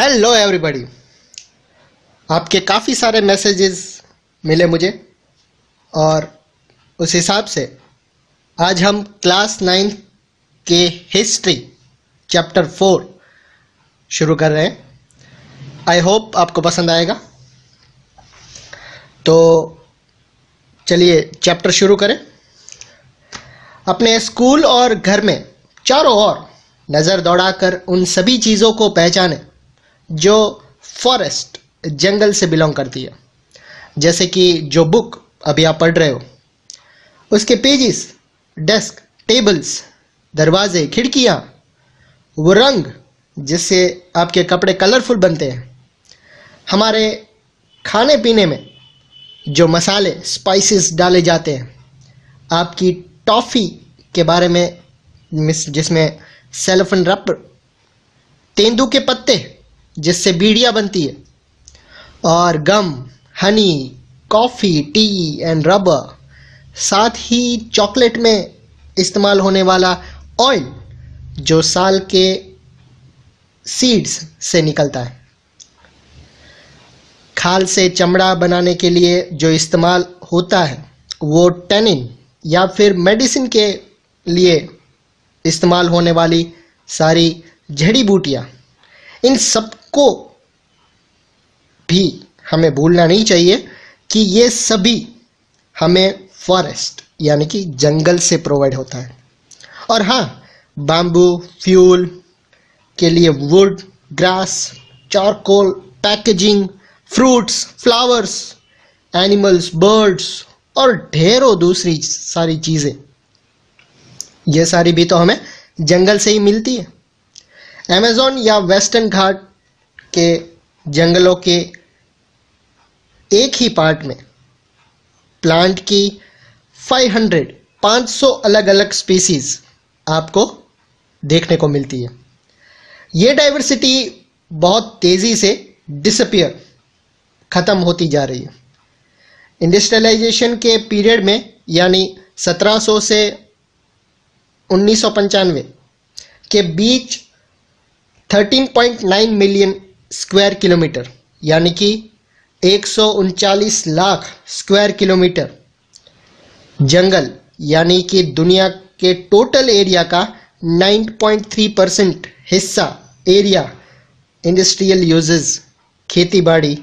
Hello everybody. आपके काफ़ी सारे मैसेजेस मिले मुझे और उस हिसाब से आज हम क्लास 9 के हिस्ट्री चैप्टर 4 शुरू कर रहे हैं। आई होप आपको पसंद आएगा। तो चलिए चैप्टर शुरू करें। अपने स्कूल और घर में चारों ओर नज़र दौड़ाकर उन सभी चीज़ों को पहचानें जो फॉरेस्ट जंगल से बिलोंग करती है। जैसे कि जो बुक अभी आप पढ़ रहे हो, उसके पेजेस, डेस्क, टेबल्स, दरवाजे, खिड़कियाँ, वो रंग जिससे आपके कपड़े कलरफुल बनते हैं, हमारे खाने पीने में जो मसाले, स्पाइसेस डाले जाते हैं, आपकी टॉफ़ी के बारे में जिसमें सेलोफेन रबर, तेंदू के पत्ते जिससे बीड़ियाँ बनती है, और gum, honey, coffee, tea and rubber, साथ ही चॉकलेट में इस्तेमाल होने वाला ऑयल जो साल के सीड्स से निकलता है, खाल से चमड़ा बनाने के लिए जो इस्तेमाल होता है वो टैनिन, या फिर मेडिसिन के लिए इस्तेमाल होने वाली सारी जड़ी बूटियाँ, इन सबको भी हमें भूलना नहीं चाहिए कि ये सभी हमें फॉरेस्ट यानी कि जंगल से प्रोवाइड होता है। और हाँ, बाम्बू फ्यूल के लिए would, grass, charcoal, packaging, fruits, flowers, animals, birds और ढेरों दूसरी सारी चीज़ें, ये सारी भी तो हमें जंगल से ही मिलती है। अमेज़न या वेस्टर्न घाट के जंगलों के एक ही पार्ट में प्लांट की 500 अलग अलग स्पीसीज आपको देखने को मिलती है। ये डाइवर्सिटी बहुत तेज़ी से डिसअपियर, ख़त्म होती जा रही है। इंडस्ट्रियलाइजेशन के पीरियड में यानी 1700 से 1995 के बीच 13.9 मिलियन स्क्वायर किलोमीटर यानी कि 139 लाख स्क्वायर किलोमीटर जंगल यानी कि दुनिया के टोटल एरिया का 9.3% हिस्सा एरिया इंडस्ट्रियल यूजेस, खेती बाड़ी,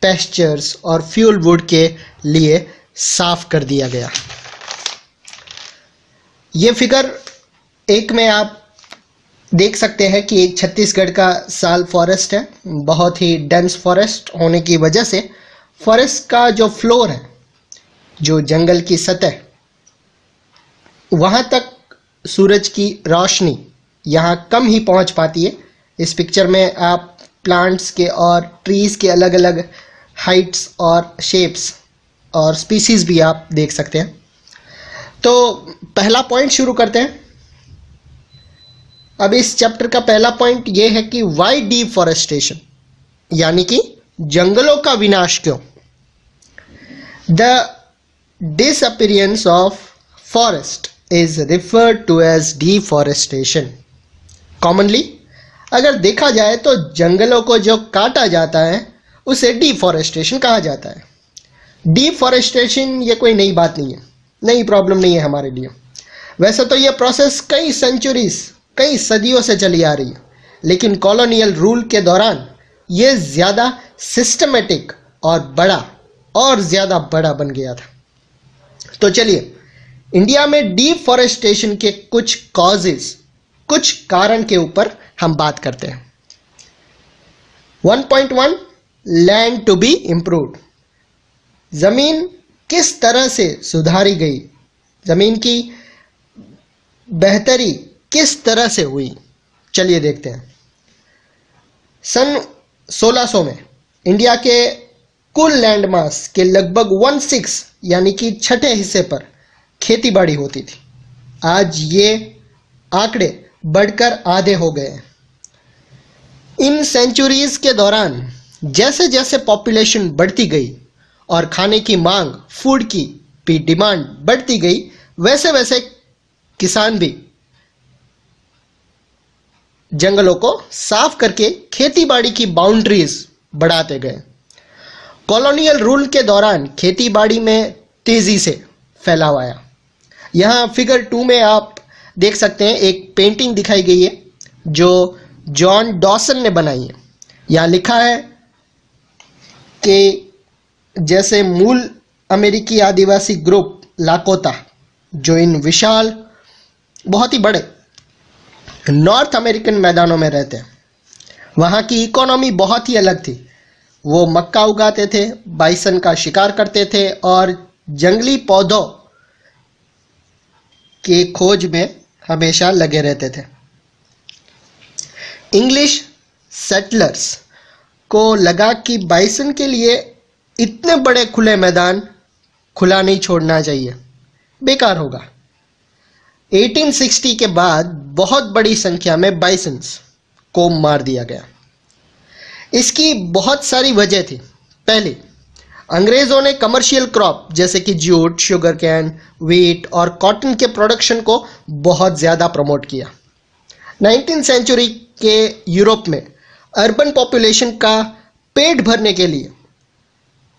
पेस्चर्स और फ्यूल वुड के लिए साफ कर दिया गया। ये फिगर एक में आप देख सकते हैं कि एक छत्तीसगढ़ का साल फॉरेस्ट है। बहुत ही डेंस फॉरेस्ट होने की वजह से फॉरेस्ट का जो फ्लोर है, जो जंगल की सतह, वहाँ तक सूरज की रोशनी यहाँ कम ही पहुँच पाती है। इस पिक्चर में आप प्लांट्स के और ट्रीज़ के अलग अलग हाइट्स और शेप्स और स्पीसीज भी आप देख सकते हैं। तो पहला पॉइंट शुरू करते हैं। अब इस चैप्टर का पहला पॉइंट ये है कि वाई डिफॉरेस्टेशन, यानी कि जंगलों का विनाश क्यों। The disappearance of forest is referred to as deforestation. Commonly अगर देखा जाए तो जंगलों को जो काटा जाता है उसे डिफॉरेस्टेशन कहा जाता है। डिफॉरेस्टेशन ये कोई नई बात नहीं है, नई प्रॉब्लम नहीं है हमारे लिए। वैसे तो ये प्रोसेस कई सदियों से चली आ रही है, लेकिन कॉलोनियल रूल के दौरान ये ज़्यादा सिस्टमेटिक और ज़्यादा बड़ा बन गया था। तो चलिए इंडिया में डिफॉरेस्टेशन के कुछ कॉजेस, कुछ कारण के ऊपर हम बात करते हैं। 1.1 लैंड टू बी इम्प्रूव्ड। ज़मीन किस तरह से सुधारी गई, ज़मीन की बेहतरी किस तरह से हुई, चलिए देखते हैं। सन 1600 में इंडिया के कुल लैंड मास के लगभग 1/6 यानी कि छठे हिस्से पर खेती बाड़ी होती थी। आज ये आंकड़े बढ़कर आधे हो गए हैं। इन सेंचुरीज के दौरान जैसे जैसे पॉपुलेशन बढ़ती गई और खाने की मांग, फूड की भी डिमांड बढ़ती गई, वैसे वैसे किसान भी जंगलों को साफ करके खेतीबाड़ी की बाउंड्रीज बढ़ाते गए। कॉलोनियल रूल के दौरान खेतीबाड़ी में तेजी से फैलाव आया। यहाँ फिगर 2 में आप देख सकते हैं, एक पेंटिंग दिखाई गई है जो जॉन डॉसन ने बनाई है। यहाँ लिखा है कि जैसे मूल अमेरिकी आदिवासी ग्रुप लाकोता, जो इन विशाल बहुत ही बड़े नॉर्थ अमेरिकन मैदानों में रहते हैं, वहाँ की इकोनॉमी बहुत ही अलग थी। वो मक्का उगाते थे, बाइसन का शिकार करते थे और जंगली पौधों के खोज में हमेशा लगे रहते थे। इंग्लिश सेटलर्स को लगा कि बाइसन के लिए इतने बड़े खुले मैदान खुला नहीं छोड़ना चाहिए, बेकार होगा। 1860 के बाद बहुत बड़ी संख्या में बाइसन्स को मार दिया गया। इसकी बहुत सारी वजह थी। पहली, अंग्रेजों ने कमर्शियल क्रॉप जैसे कि जूट, शुगर कैन, व्हीट और कॉटन के प्रोडक्शन को बहुत ज़्यादा प्रमोट किया। 19th सेंचुरी के यूरोप में अर्बन पॉपुलेशन का पेट भरने के लिए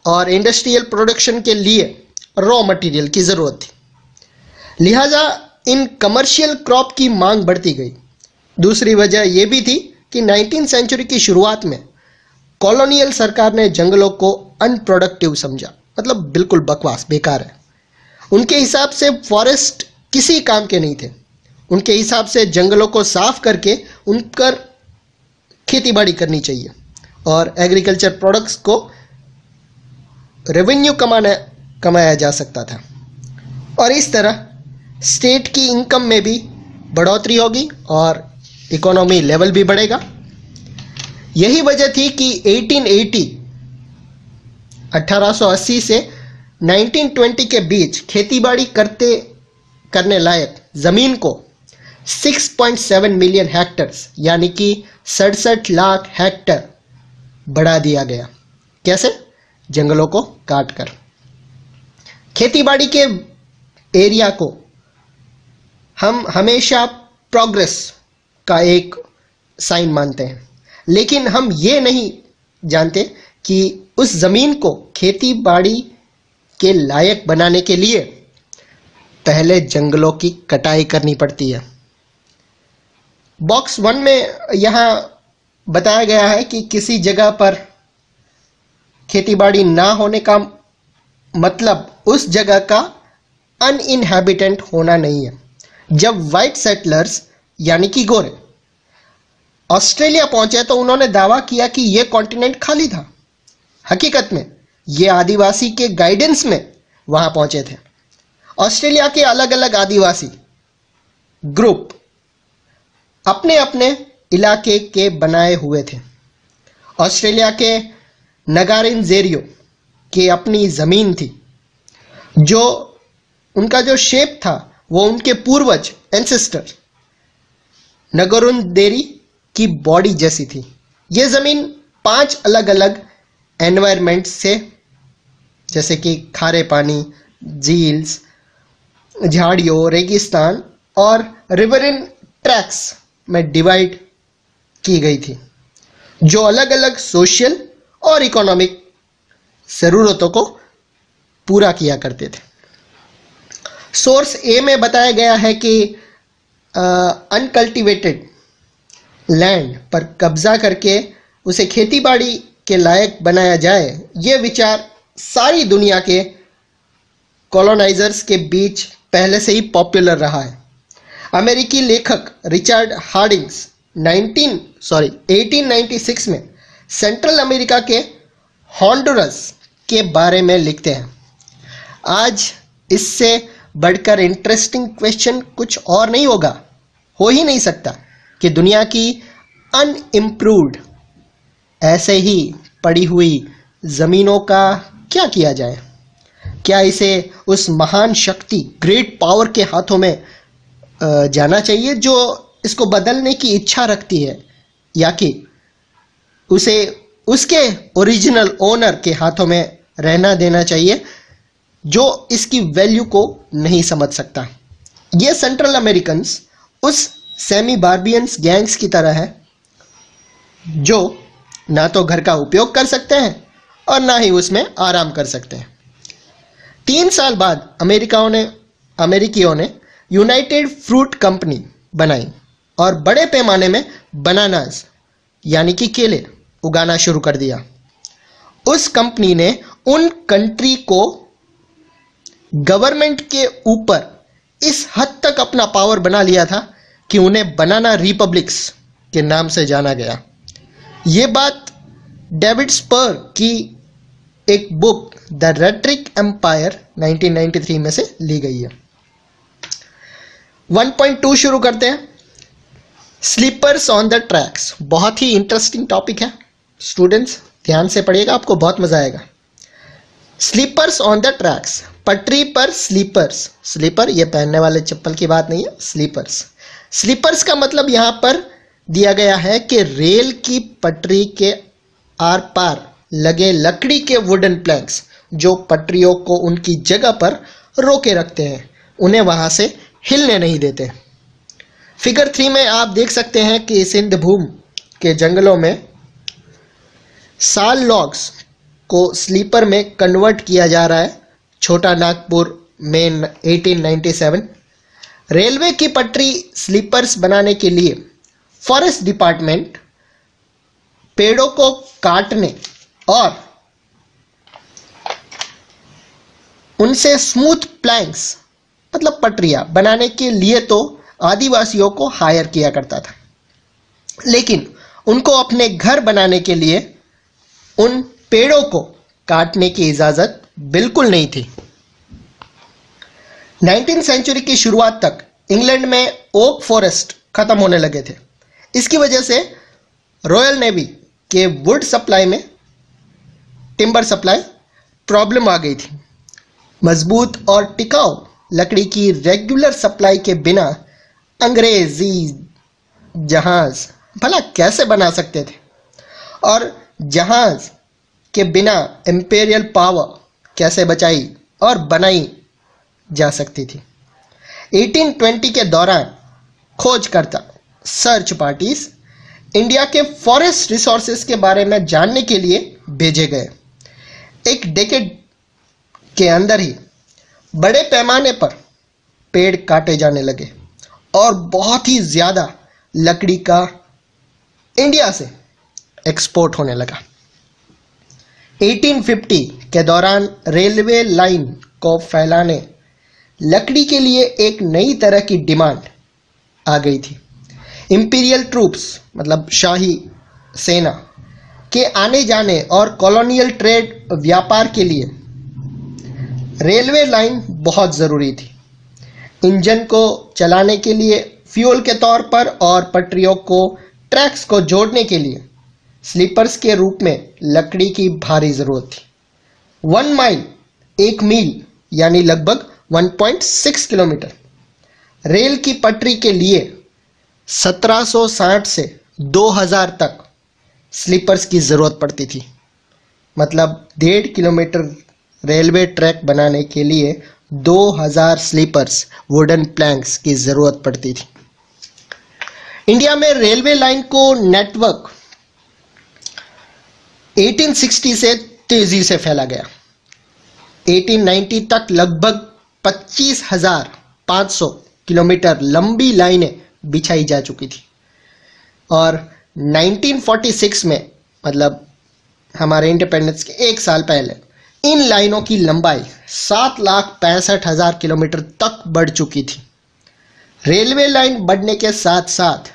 और इंडस्ट्रियल प्रोडक्शन के लिए रॉ मटेरियल की ज़रूरत थी, लिहाजा इन कमर्शियल क्रॉप की मांग बढ़ती गई। दूसरी वजह यह भी थी कि 19th सेंचुरी की शुरुआत में कॉलोनियल सरकार ने जंगलों को अनप्रोडक्टिव समझा, मतलब बिल्कुल बकवास, बेकार है। उनके हिसाब से फॉरेस्ट किसी काम के नहीं थे। उनके हिसाब से जंगलों को साफ करके उन पर खेतीबाड़ी करनी चाहिए और एग्रीकल्चर प्रोडक्ट्स को रेवेन्यू कमाया जा सकता था और इस तरह स्टेट की इनकम में भी बढ़ोतरी होगी और इकोनॉमी लेवल भी बढ़ेगा। यही वजह थी कि 1880 से 1920 के बीच खेतीबाड़ी करने लायक ज़मीन को 6.7 मिलियन हेक्टर्स यानी कि 67 लाख हेक्टर बढ़ा दिया गया। कैसे? जंगलों को काटकर। खेतीबाड़ी के एरिया को हम हमेशा प्रोग्रेस का एक साइन मानते हैं, लेकिन हम ये नहीं जानते कि उस ज़मीन को खेतीबाड़ी के लायक बनाने के लिए पहले जंगलों की कटाई करनी पड़ती है। बॉक्स 1 में यहाँ बताया गया है कि किसी जगह पर खेतीबाड़ी ना होने का मतलब उस जगह का अनइनहैबिटेंट होना नहीं है। जब वाइट सेटलर्स यानी कि गोरे ऑस्ट्रेलिया पहुंचे तो उन्होंने दावा किया कि यह कॉन्टिनेंट खाली था। हकीकत में ये आदिवासी के गाइडेंस में वहां पहुंचे थे। ऑस्ट्रेलिया के अलग अलग आदिवासी ग्रुप अपने अपने इलाके के बनाए हुए थे। ऑस्ट्रेलिया के नगारिनजेरियो की अपनी ज़मीन थी, जो उनका जो शेप था वो उनके पूर्वज एंसेस्टर नगरुनदेरी की बॉडी जैसी थी। ये ज़मीन 5 अलग अलग एनवायरनमेंट से, जैसे कि खारे पानी, झील्स, झाड़ियों, रेगिस्तान और रिवरिन ट्रैक्स में डिवाइड की गई थी, जो अलग अलग सोशल और इकोनॉमिक ज़रूरतों को पूरा किया करते थे। सोर्स ए में बताया गया है कि अनकल्टिवेटेड लैंड पर कब्जा करके उसे खेतीबाड़ी के लायक बनाया जाए, ये विचार सारी दुनिया के कॉलोनाइजर्स के बीच पहले से ही पॉपुलर रहा है। अमेरिकी लेखक रिचर्ड हार्डिंग्स 1896 में सेंट्रल अमेरिका के हॉन्डुरस के बारे में लिखते हैं। आज इससे बढ़कर इंटरेस्टिंग क्वेश्चन कुछ और नहीं होगा, हो ही नहीं सकता कि दुनिया की अनइम्प्रूव्ड ऐसे ही पड़ी हुई ज़मीनों का क्या किया जाए। क्या इसे उस महान शक्ति, ग्रेट पावर के हाथों में जाना चाहिए जो इसको बदलने की इच्छा रखती है, या कि उसे उसके ओरिजिनल ओनर के हाथों में रहना देना चाहिए जो इसकी वैल्यू को नहीं समझ सकता। ये सेंट्रल अमेरिकन्स उस सेमी बार्बियंस गैंग्स की तरह है, जो ना तो घर का उपयोग कर सकते हैं और ना ही उसमें आराम कर सकते हैं। 3 साल बाद अमेरिकियों ने यूनाइटेड फ्रूट कंपनी बनाई और बड़े पैमाने में बनानास यानी कि केले उगाना शुरू कर दिया। उस कंपनी ने उन कंट्री को गवर्नमेंट के ऊपर इस हद तक अपना पावर बना लिया था कि उन्हें बनाना रिपब्लिक्स के नाम से जाना गया। ये बात डेविड स्पर की एक बुक द रेट्रिक एम्पायर 1993 में से ली गई है। 1.2 शुरू करते हैं। स्लीपर्स ऑन द ट्रैक्स, बहुत ही इंटरेस्टिंग टॉपिक है स्टूडेंट्स, ध्यान से पढ़िएगा, आपको बहुत मजा आएगा। स्लीपर्स ऑन द ट्रैक्स, पटरी पर स्लीपर्स। स्लीपर ये पहनने वाले चप्पल की बात नहीं है, स्लीपर्स। स्लीपर्स का मतलब यहां पर दिया गया है कि रेल की पटरी के आर पार लगे लकड़ी के वुडन प्लैंक्स जो पटरियों को उनकी जगह पर रोके रखते हैं, उन्हें वहां से हिलने नहीं देते। फिगर 3 में आप देख सकते हैं कि सिंधभूम के जंगलों में साल लॉग्स को स्लीपर में कन्वर्ट किया जा रहा है। छोटा नागपुर में 1897। रेलवे की पटरी स्लीपर्स बनाने के लिए फॉरेस्ट डिपार्टमेंट पेड़ों को काटने और उनसे स्मूथ प्लैंक्स मतलब पटरियां बनाने के लिए तो आदिवासियों को हायर किया करता था, लेकिन उनको अपने घर बनाने के लिए उन पेड़ों को काटने की इजाजत बिल्कुल नहीं थी। 19वीं सेंचुरी की शुरुआत तक इंग्लैंड में ओक फॉरेस्ट खत्म होने लगे थे। इसकी वजह से रॉयल नेवी के वुड सप्लाई में टिम्बर सप्लाई प्रॉब्लम आ गई थी। मजबूत और टिकाऊ लकड़ी की रेगुलर सप्लाई के बिना अंग्रेजी जहाज भला कैसे बना सकते थे, और जहाज के बिना इंपीरियल पावर कैसे बचाई और बनाई जा सकती थी। 1820 के दौरान खोजकर्ता सर्च पार्टीज इंडिया के फॉरेस्ट रिसोर्सेज के बारे में जानने के लिए भेजे गए। एक डेकेड के अंदर ही बड़े पैमाने पर पेड़ काटे जाने लगे और बहुत ही ज्यादा लकड़ी का इंडिया से एक्सपोर्ट होने लगा। 1850 के दौरान रेलवे लाइन को फैलाने लकड़ी के लिए एक नई तरह की डिमांड आ गई थी। इंपीरियल ट्रूप्स मतलब शाही सेना के आने जाने और कॉलोनियल ट्रेड व्यापार के लिए रेलवे लाइन बहुत ज़रूरी थी। इंजन को चलाने के लिए फ्यूल के तौर पर और पटरियों को ट्रैक्स को जोड़ने के लिए स्लीपर्स के रूप में लकड़ी की भारी ज़रूरत थी। 1 माइल 1 मील यानी लगभग 1.6 किलोमीटर रेल की पटरी के लिए 1760 से 2000 तक स्लीपर्स की ज़रूरत पड़ती थी। मतलब 1.5 किलोमीटर रेलवे ट्रैक बनाने के लिए 2000 स्लीपर्स वुडन प्लैंक्स की ज़रूरत पड़ती थी। इंडिया में रेलवे लाइन को नेटवर्क 1860 से तेजी से फैला गया। 1890 तक लगभग 25,500 किलोमीटर लंबी लाइनें बिछाई जा चुकी थी और 1946 में मतलब हमारे इंडिपेंडेंस के 1 साल पहले इन लाइनों की लंबाई 7,65,000 किलोमीटर तक बढ़ चुकी थी। रेलवे लाइन बढ़ने के साथ साथ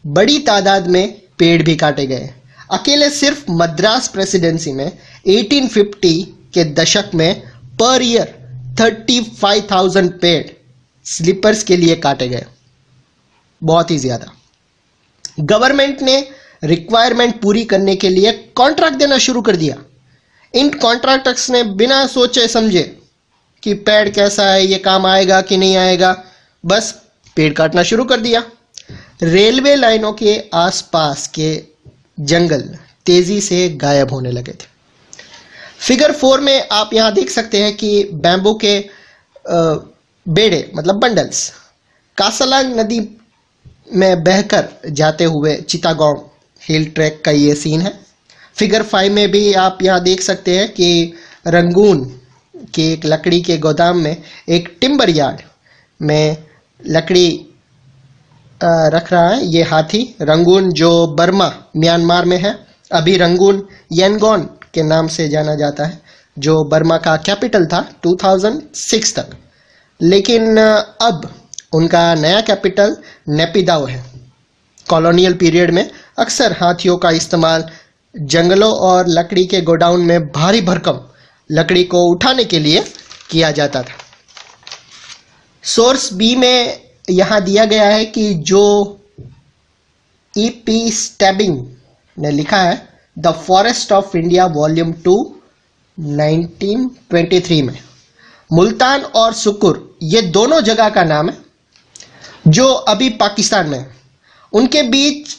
बड़ी तादाद में पेड़ भी काटे गए। अकेले सिर्फ मद्रास प्रेसिडेंसी में 1850 के दशक में पर ईयर 35,000 पेड़ स्लीपर्स के लिए काटे गए, बहुत ही ज़्यादा। गवर्नमेंट ने रिक्वायरमेंट पूरी करने के लिए कॉन्ट्रैक्ट देना शुरू कर दिया। इन कॉन्ट्रैक्टर्स ने बिना सोचे समझे कि पेड़ कैसा है, ये काम आएगा कि नहीं आएगा, बस पेड़ काटना शुरू कर दिया। रेलवे लाइनों के आसपास के जंगल तेजी से गायब होने लगे थे। फिगर 4 में आप यहां देख सकते हैं कि बैम्बू के बेड़े मतलब बंडल्स कासलांग नदी में बहकर जाते हुए चिटागोंग हिल ट्रैक का ये सीन है। फिगर 5 में भी आप यहाँ देख सकते हैं कि रंगून के एक लकड़ी के गोदाम में एक टिम्बर यार्ड में लकड़ी रख रहा है ये हाथी। रंगून जो बर्मा म्यांमार में है, अभी रंगून यांगोन के नाम से जाना जाता है, जो बर्मा का कैपिटल था 2006 तक, लेकिन अब उनका नया कैपिटल नेपिदाओ है। कॉलोनियल पीरियड में अक्सर हाथियों का इस्तेमाल जंगलों और लकड़ी के गोडाउन में भारी भरकम लकड़ी को उठाने के लिए किया जाता था। सोर्स बी में यहाँ दिया गया है कि जो E.P. स्टैबिंग ने लिखा है the forest of India volume 2 1923 में, मुल्तान और सुकुर ये दोनों जगह का नाम है जो अभी पाकिस्तान में है। उनके बीच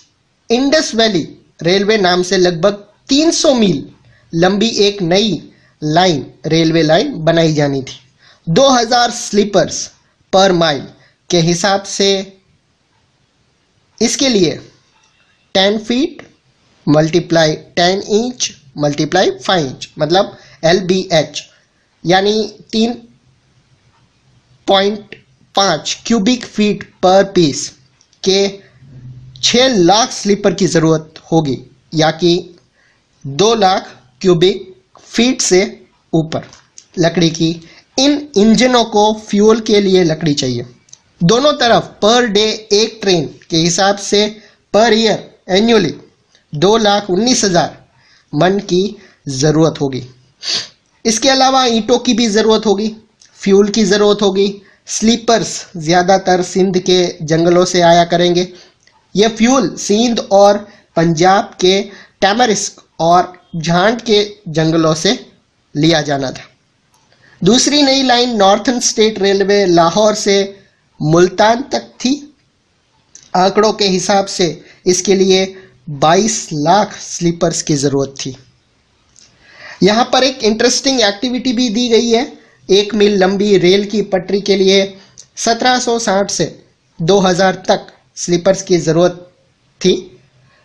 इंडस वैली रेलवे नाम से लगभग 300 मील लंबी एक नई लाइन, रेलवे लाइन बनाई जानी थी। 2000 स्लीपर्स पर माइल के हिसाब से इसके लिए 10 feet multiply 10 inch multiply 5 inch मतलब LBH यानी 3.5 क्यूबिक फीट पर पीस के 6 लाख स्लीपर की ज़रूरत होगी, या कि 2 लाख क्यूबिक फीट से ऊपर लकड़ी की। इन इंजनों को फ्यूल के लिए लकड़ी चाहिए। दोनों तरफ पर डे एक ट्रेन के हिसाब से पर ईयर एन्युअली 2,19,000 मन की ज़रूरत होगी। इसके अलावा ईंटों की भी ज़रूरत होगी, फ्यूल की ज़रूरत होगी। स्लीपर्स ज़्यादातर सिंध के जंगलों से आया करेंगे। यह फ्यूल सिंध और पंजाब के टैमरिस्क और झांड के जंगलों से लिया जाना था। दूसरी नई line northern state railway Lahore से मुल्तान तक थी। आंकड़ों के हिसाब से इसके लिए 22 लाख स्लीपर्स की ज़रूरत थी। यहाँ पर एक इंटरेस्टिंग एक्टिविटी भी दी गई है। 1 मील लंबी रेल की पटरी के लिए 1760 से 2000 तक स्लीपर्स की ज़रूरत थी।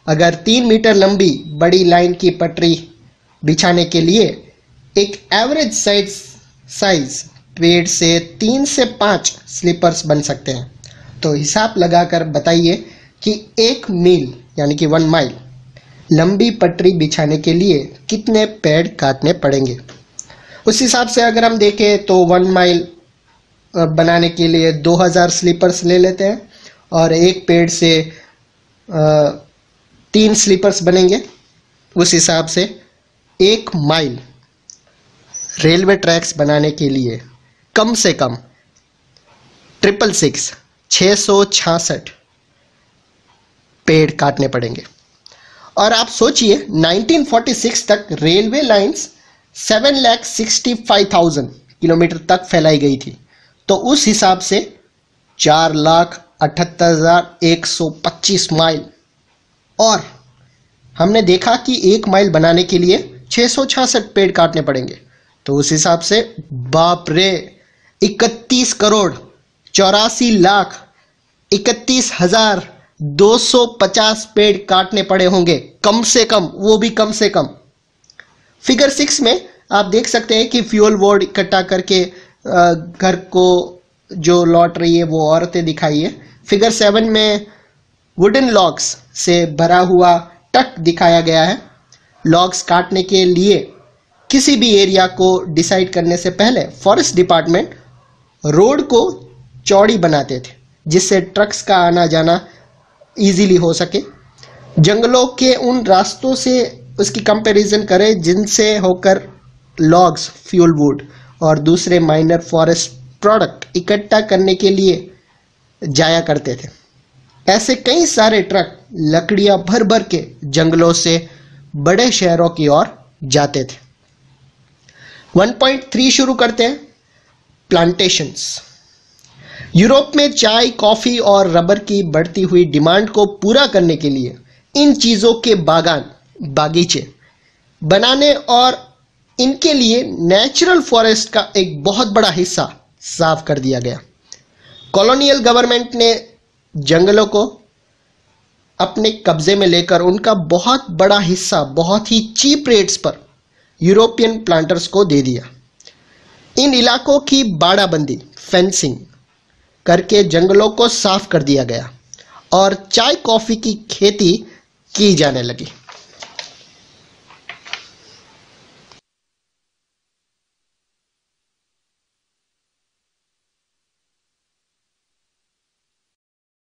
अगर 3 मीटर लंबी बड़ी लाइन की पटरी बिछाने के लिए एक एवरेज साइज पेड़ से 3 से 5 स्लीपर्स बन सकते हैं। तो हिसाब लगाकर बताइए कि 1 मील यानी कि 1 माइल लंबी पटरी बिछाने के लिए कितने पेड़ काटने पड़ेंगे। उस हिसाब से अगर हम देखें तो 1 माइल बनाने के लिए 2000 स्लीपर्स ले लेते हैं और एक पेड़ से 3 स्लीपर्स बनेंगे। उस हिसाब से 1 माइल रेलवे ट्रैक्स बनाने के लिए कम से कम 666 पेड़ काटने पड़ेंगे। और आप सोचिए 1946 तक रेलवे लाइंस 7,65,000 किलोमीटर तक फैलाई गई थी। तो उस हिसाब से 4,78,125 माइल। और हमने देखा कि 1 माइल बनाने के लिए 666 पेड़ काटने पड़ेंगे। तो उस हिसाब से बाप रे 31 करोड़ 84 लाख 31,250 पेड़ काटने पड़े होंगे कम से कम, वो भी कम से कम। फिगर 6 में आप देख सकते हैं कि फ्यूल बोर्ड इकट्ठा करके घर को जो लौट रही है वो औरतें दिखाई है। फिगर 7 में वुडन लॉग्स से भरा हुआ ट्रक दिखाया गया है। लॉग्स काटने के लिए किसी भी एरिया को डिसाइड करने से पहले फॉरेस्ट डिपार्टमेंट रोड को चौड़ी बनाते थे जिससे ट्रक्स का आना जाना इजीली हो सके। जंगलों के उन रास्तों से उसकी कंपैरिजन करें जिनसे होकर लॉग्स, फ्यूल वुड और दूसरे माइनर फॉरेस्ट प्रोडक्ट इकट्ठा करने के लिए जाया करते थे। ऐसे कई सारे ट्रक लकड़ियां भर भर के जंगलों से बड़े शहरों की ओर जाते थे। 1.3 शुरू करते हैं। प्लांटेशंस। यूरोप में चाय, कॉफी और रबर की बढ़ती हुई डिमांड को पूरा करने के लिए इन चीजों के बागीचे बनाने और इनके लिए नेचुरल फॉरेस्ट का एक बहुत बड़ा हिस्सा साफ कर दिया गया। कॉलोनियल गवर्नमेंट ने जंगलों को अपने कब्जे में लेकर उनका बहुत बड़ा हिस्सा बहुत ही चीप रेट्स पर यूरोपियन प्लांटर्स को दे दिया। इन इलाकों की बाड़ाबंदी, फेंसिंग करके जंगलों को साफ कर दिया गया और चाय कॉफी की खेती की जाने लगी।